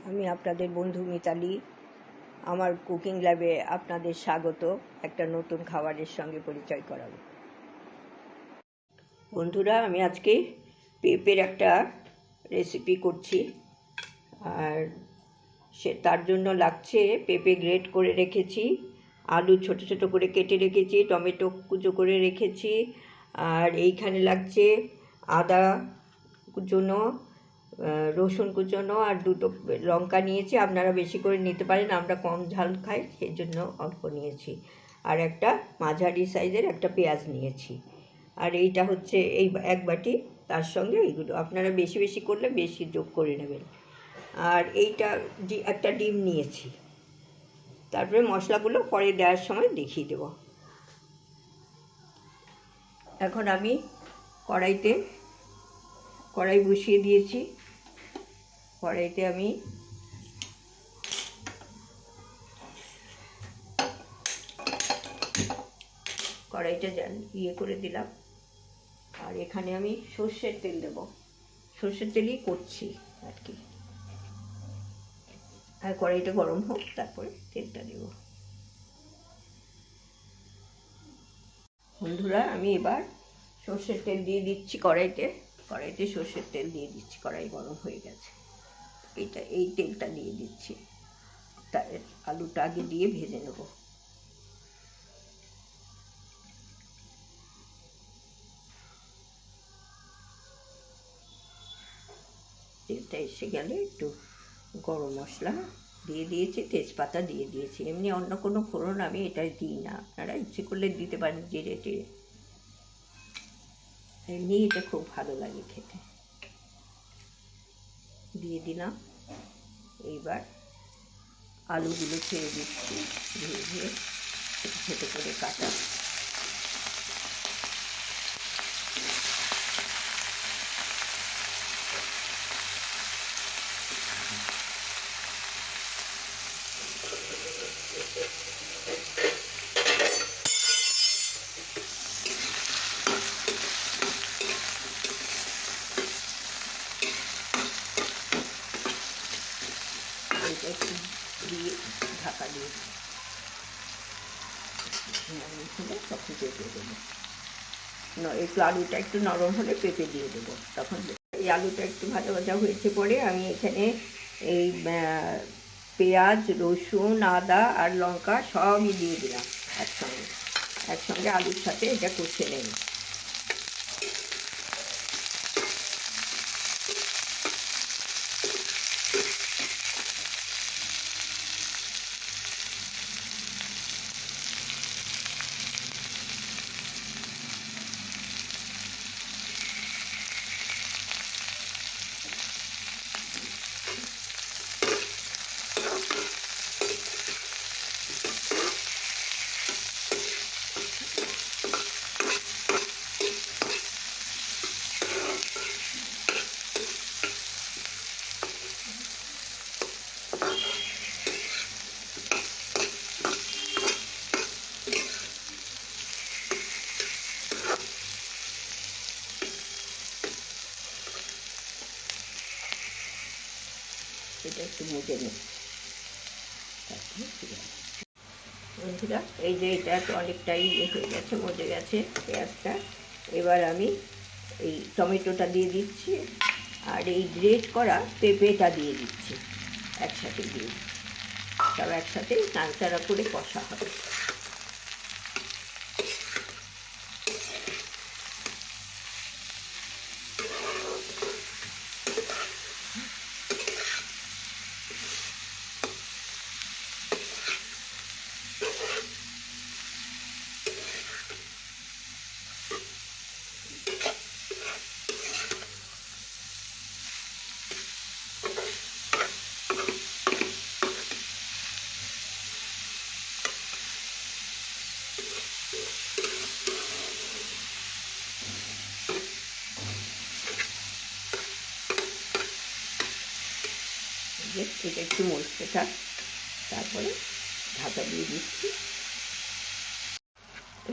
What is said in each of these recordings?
আমি আপনাদের বন্ধু মিতালি। আমার কুকিং ল্যাবে আপনাদের স্বাগত। একটা নতুন খাবারের সঙ্গে পরিচয় করাবো। বন্ধুরা, আমি আজকে পেঁপের একটা রেসিপি করছি। আর তার জন্য লাগছে পেঁপে গ্রেট করে রেখেছি, আলু ছোট ছোট করে কেটে রেখেছি, টমেটো কুচো করে রেখেছি, আর এইখানে লাগছে আদা কুচোনো, রসুন কুচোনো, আর দুটো লঙ্কা নিয়েছি। আপনারা বেশি করে নিতে পারেন, আমরা কম ঝাল খাই সেই জন্য অল্প নিয়েছি। আর একটা মাঝারি সাইজের একটা পেঁয়াজ নিয়েছি। আর এইটা হচ্ছে এই এক বাটি, তার সঙ্গে এইগুলো আপনারা বেশি বেশি করলে বেশি যোগ করে নেবেন। আর এইটা একটা ডিম নিয়েছি। তারপরে মশলাগুলো পরে দেওয়ার সময় দেখিয়ে দেব। এখন আমি কড়াই বসিয়ে দিয়েছি। কড়াইতে আমি কড়াইটা করে দিলাম। আর এখানে আমি সর্ষের তেল দেব। সর্ষের তেলই করছি আর কি। আর কড়াইটা গরম হোক, তারপরে তেলটা দেব। বন্ধুরা, আমি এবার সর্ষের তেল দিয়ে দিচ্ছি কড়াইতে সর্ষের তেল দিয়ে দিচ্ছি। কড়াই গরম হয়ে গেছে। এই তেলটা দিয়ে দিচ্ছি। আলুটা আগে দিয়ে ভেজে নেব। তেলটা এসে গেলে একটু গরম মশলা দিয়ে দিয়েছি, তেজপাতা দিয়ে দিয়েছি। এমনি অন্য কোনো ফোড়ন আমি এটাই দিই না, আপনারা ইচ্ছে করলে দিতে পারেন জিরে টিরে। এমনি এটা খুব ভালো লাগে খেতে। দিয়ে দিলাম। এইবার আলুগুলো ছেড়ে দিচ্ছি, ভেজে ছোট ছোট করে কাটা। এটা একটু দিয়ে ঢাকা দিয়ে হলে তখন পেঁপে দেবো। একটু আলুটা একটু নরম হলে পেঁপে দিয়ে দেবো। তখন এই আলুটা একটু ভাজা ভাজা হয়েছে পরে আমি এখানে এই পেঁয়াজ, রসুন, আদা আর লঙ্কা সবই দিয়ে দিলাম একসঙ্গে আলুর সাথে এটা কষে নেব। এটা একটু মুজে নেব। বন্ধুরা, এই যে এটা তো অনেকটাই হয়ে গেছে, মজে গেছে পেঁয়াজটা। এবার আমি এই টমেটোটা দিয়ে দিচ্ছি, আর এই গ্রেট করা পেঁপেটা দিয়ে দিচ্ছি। একসাথে দিয়ে সব একসাথে নাড়াচাড়া করে কষা হবে। এটা একটু মরতে থাক, তারপরে ঢাকা দিয়ে দিচ্ছি।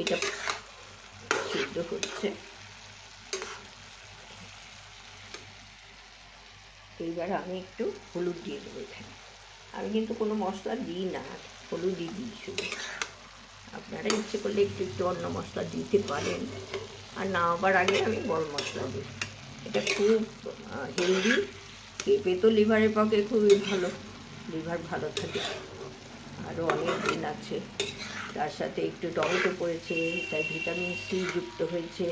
এটা সিদ্ধ হচ্ছে। এইবার আমি একটু হলুদ দিয়ে দেবো এখানে। আমি কিন্তু কোনো মশলা দিই না, হলুদই দিই শুধু। আপনারা ইচ্ছে করলে একটু একটু অন্য মশলা দিতে পারেন, আর না হবার আগে আমি গরম মশলা দিই। এটা খুব হেলদি। পেঁপে তো লিভারের পক্ষে খুবই ভালো, লিভার ভালো থাকে, আরও অনেক দিন আছে। তার সাথে একটু টমেটো পড়েছে, তাই ভিটামিন সি যুক্ত হয়েছে,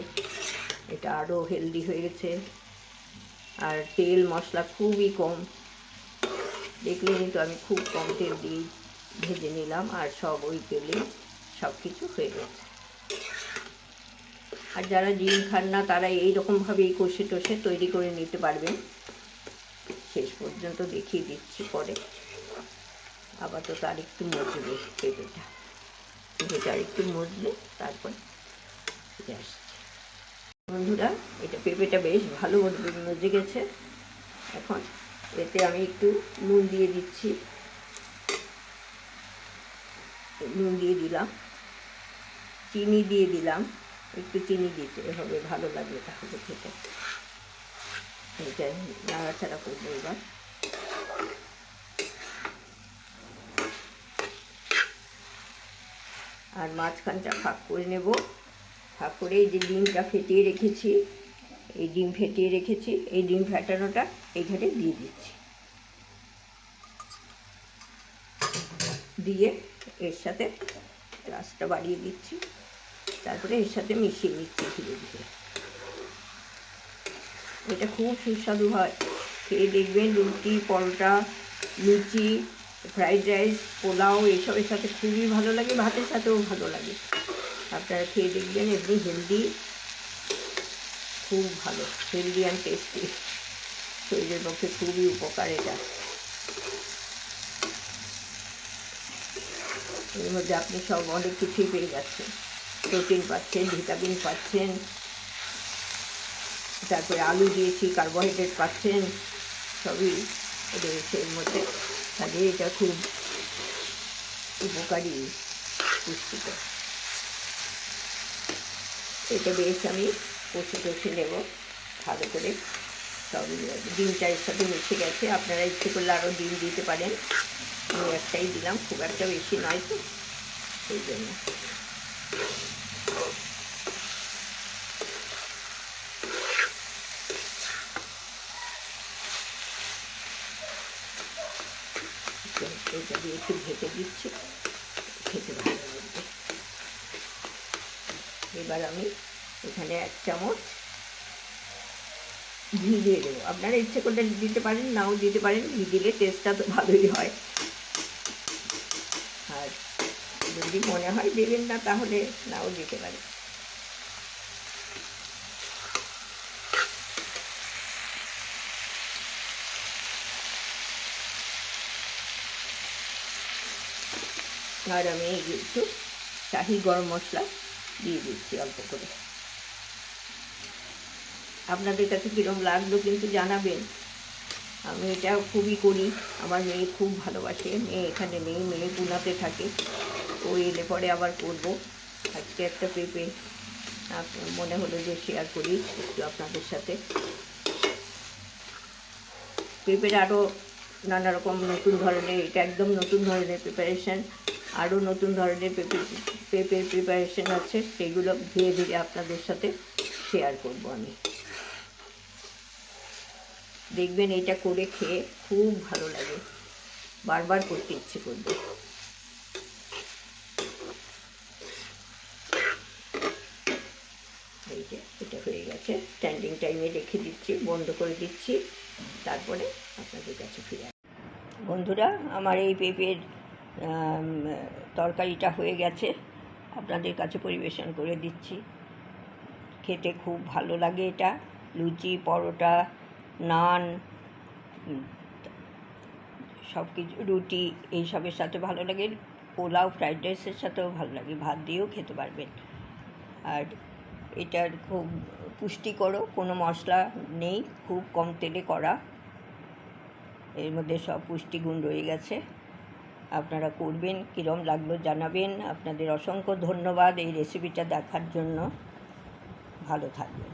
এটা আরও হেলদি হয়ে গেছে। আর তেল মশলা খুবই কম, দেখলেনই তো আমি খুব কম তেল দিয়ে ভেজে নিলাম, আর সব ওই তেলে সব কিছু হয়ে গেছে। আর যারা ডিম খান না তারা এইরকমভাবেই কষে টষে তৈরি করে নিতে পারবেন। শেষ পর্যন্ত দেখিয়ে দিচ্ছি পরে। আপাতত আর একটু মজবে পেঁপেটা, পেঁপেটা আর একটু মজলে তারপর ফিরে আসছে। বন্ধুরা, এটা পেঁপেটা বেশ ভালো মজে গেছে। এখন এতে আমি একটু নুন দিয়ে দিচ্ছি, নুন দিয়ে দিলাম, চিনি দিয়ে দিলাম, একটু চিনি দিতে হবে, ভালো লাগবে তাহলে খেতে। এটা নাড়াচাড়া করবো এবার। আর মাঝখানটা ফাঁক করে নেব। ফাঁক করে এই যে ডিমটা ফেটিয়ে রেখেছি, এই ডিম ফেটিয়ে রেখেছি, এই ডিম ফেটানোটা এইখানে দিয়ে দিচ্ছি, দিয়ে এর সাথে গ্যাসটা বাড়িয়ে দিচ্ছি, তারপরে এর সাথে মিশিয়ে নিচ্ছি ধীরে ধীরে। এটা খুব সুস্বাদু হয়, খেয়ে দেখবেন। রুটি, পরোটা, লুচি, ফ্রাইড রাইস, পোলাও এসবের সাথে খুবই ভালো লাগে, ভাতের সাথেও ভালো লাগে। আপনারা খেয়ে দেখবেন, এমনি হেলদি, খুব ভালো, হেলদি অ্যান্ড টেস্টি, শরীরের পক্ষে খুবই উপকার এটা। এর মধ্যে আপনি সব অনেক কিছুই পেয়ে যাচ্ছেন, প্রোটিন পাচ্ছেন, ভিটামিন পাচ্ছেন, তারপরে আলু দিয়েছি, কার্বোহাইড্রেট পাচ্ছেন, সবই রয়েছে এর মধ্যে। কাজে এটা খুব উপকারী, পুষ্টিকর। এটা বেশ আমি কষে নেব ভালো করে। সব ডিমটা এর সাথে মিশে গেছে। আপনারা ইচ্ছে করলে আরও ডিম দিতে পারেন, আমি একটাই দিলাম, খুব একটা বেশি নয় তো, সেই জন্য। এটা দিয়ে একটু ঢেকে দিচ্ছি, খেতে ভালো লাগবে। এবার আমি এখানে 1 চামচ ঘি দিয়ে দেবো। আপনারা ইচ্ছে করলে দিতে পারেন, নাও দিতে পারেন, ঘি দিলে টেস্টটা তো ভালোই হয়। আর যদি মনে হয় দেবেন না, তাহলে নাও দিতে পারেন। আর আমি একটু শাহি গরম মশলা দিয়ে দিচ্ছি অল্প করে। আপনাদের কাছে কীরকম লাগলো কিন্তু জানাবেন। আমি এটা খুবই করি, আমার মেয়ে খুব ভালোবাসে। মেয়ে এখানে নেই, মেয়ে পুনাতে থাকে, ও এলে পরে আবার করব। আজকে একটা পেঁপে মনে হলো যে শেয়ার করি একটু আপনাদের সাথে। পেঁপের আরও নানা রকম নতুন ধরনের, এটা একদম নতুন ধরনের প্রিপারেশান, আরও নতুন ধরনের পেঁপের প্রিপারেশান আছে, সেগুলো ধীরে ধীরে আপনাদের সাথে শেয়ার করব আমি। দেখবেন এটা করে খেয়ে খুব ভালো লাগে, বারবার করতে ইচ্ছে করবে। এই যে এটা হয়ে গেছে, স্ট্যান্ডিং টাইমে রেখে দিচ্ছি, বন্ধ করে দিচ্ছি, তারপরে আপনাদের কাছে ফিরে আসবো। বন্ধুরা, আমার এই পেঁপের তরকারিটা হয়ে গেছে, আপনাদের কাছে পরিবেশন করে দিচ্ছি। খেতে খুব ভালো লাগে এটা, লুচি, পরোটা, নান, সব কিছু, রুটি, এইসবের সাথে ভালো লাগে। পোলাও, ফ্রাইড রাইসের সাথেও ভালো লাগে, ভাত দিয়েও খেতে পারবেন। আর এটার খুব পুষ্টিকরও, কোনো মশলা নেই, খুব কম তেলে করা, এর মধ্যে সব পুষ্টিগুণ রয়ে গেছে। আপনারা করবেন, কীরকম লাগলো জানাবেন। আপনাদের অসংখ্য ধন্যবাদ এই রেসিপিটা দেখার জন্য। ভালো থাকবেন।